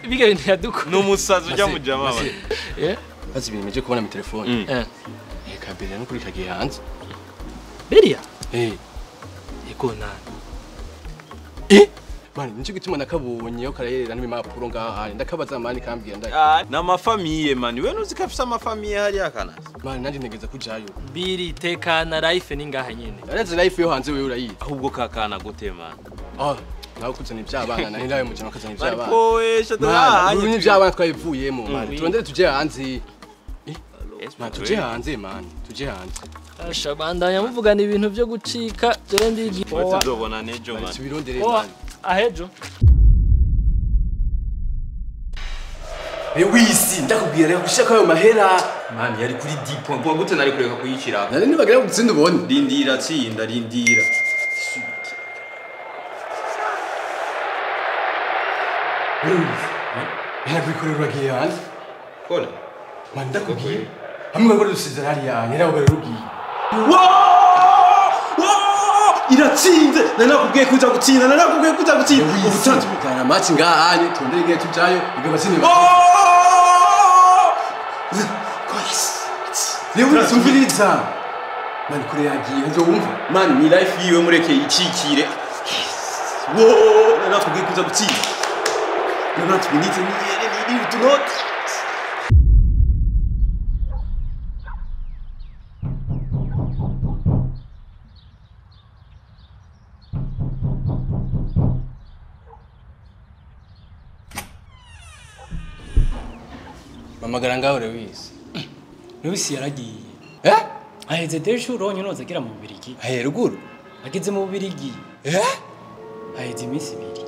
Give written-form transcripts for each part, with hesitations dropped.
Biga bintu yaduko. Numusazi ujya mujama baba. Bazi ibintu meje kubona mu telefone. Kabiri no kuri kagiye hanze. Beria? Ego nani? Mani nico gituma nakabonye yo karayerera n'imapuro ngaha ndakabaza mani kambwira ndaki. Na mafamiye mani we nuzi kafisa amafamiye hari akana. Mani nanje ntegeza kujayo. Biri tekana life ni ngaha nyene. Araze life yo hanze wewe urayizi. Ahubwo kakana gute mani. Nawe kuzana ivy'abana nari nawe mujana kuzana ivy'abana. Ariko we shata. Ni ivy'abana twabivuyemo mani. Turondere tuje hanze. Man tuje hanze man. Tuje hanze. Ashabandanya muvugana ibintu byo gucika dore ndigi. Tuzobona nejo mani. Tubirondere mani. Ahejo. Wisi ndakubwira rero gushaka ayo mahera. Mani yari kuri dipo ngo gute nari kureka kuyishira. Nari nibagira gutsinda ubone. Rindira tsinda rindira. Era kwikorera agiye hanze. Kona. Man ndakubwira. Hamwe ngo dusize hariya nyiraho rugiye. Iratsinze nanakubwiye kuza gutsinda nanakubwiye kuza gutsinda ubutanzi bukana match ngahanye tondere igihe tujayo ibyo basini Lewe tumviriza man kure yagiye nzo wumva man ni life yiwe mureke yicikire nanakubwiye kuza gutsinda nanatubinitse ni tunot Mamagara ngaho Lewis. Lewis yaragiye. Aheze desho uronye noza gira mu Bubirigi. Ahe ruguru. Ageze mu Bubirigi. Aheze iminsi 2.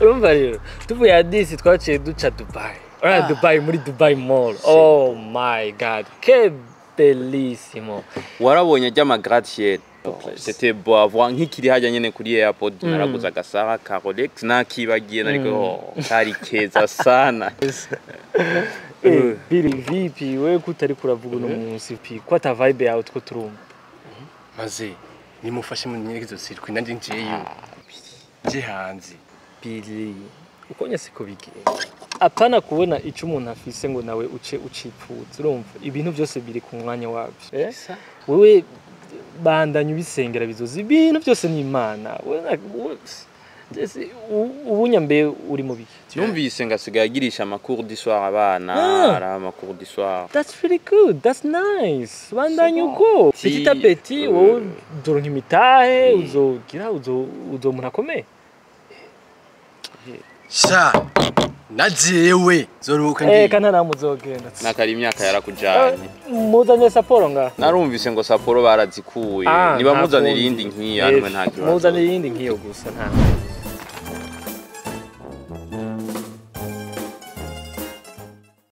Urumva rero tuvuye hadisi twaciye duca Dubai. Dubai muri Dubai Mall. Oh my god. Que bellissimo. Warabonye ajya gratte-ciel. C'était beau à voir nk'ikiri hajya nyene kuri airport naraguza agasaha ka Rolex nakibagiye nariko kari keza sana. Biri vipi wewe kutari kuravuga no munsi pi ko ata vibe yawe two turumva. Maze nimufashe mu nyerekezo circuit nandi njeyo. Je hanze. Biri ukonya siko bigenda. Apana kubona ico umuntu afise ngo nawe uce ucipfuza urumva ibintu byose biri ku mwanya wabyo. Wewe bandanye ubisengera bizoza ibintu byose ni Imana. ubunyambe uri mu biki Numvise ngasigaye agirisha amakuru d'histoire abana ara amakuru d'histoire That's really good. That's nice. Bandanye uko. Petit à petit, wowe uzoronka imitahe, uzogira umuntu akomeye. Sha najewe zoruhuka ngiye. Kana namuzogenda. nakari imyaka yarakujanye Muzanye Sapporo nga. narumvise ngo Sapporo barazikuye niba muzanira iyindi nkiya ntumwe nta kibazo Muzanira iyindi nkiyo gusa nta.